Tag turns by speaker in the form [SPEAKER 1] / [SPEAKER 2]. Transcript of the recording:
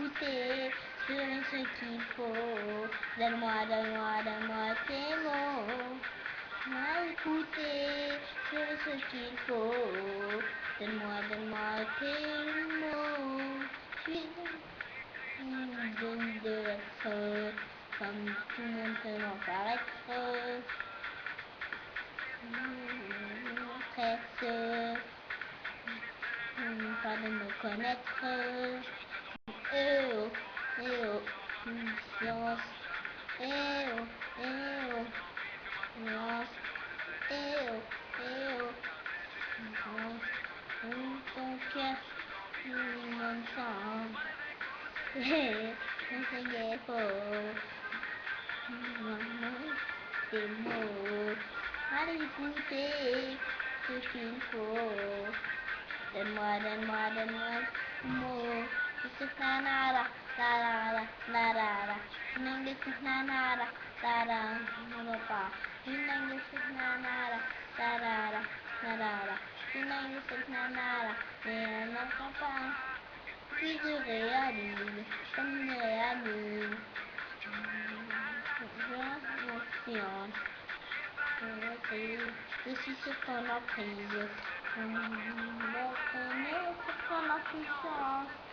[SPEAKER 1] écouter, sur ce qu'il faut. Donne-moi, donne-moi, donne-moi tes mots. À écouter, sur ce qu'il faut. Donne-moi, donne-moi tes mots. Je suis de l'être, comme tout le monde peut m'en paraître. Presque, pas de me connaître. Eh oh, eh oh, silence. Eh oh, eh oh, silence. Eh oh, eh oh, silence. Ton cœur, mon sang. C'est faux. Tes mots, allez écouter ce qu'il faut. Donne-moi, donne-moi, donne-moi tes mots. This is na na da da da da da da. In English is na na da da da no pa. In English is na na da da da da da da. In English is na na da no pa. Puis je réalise, comme je réalise. Conscience, je suis sur ton emprise. Sur ton emprise.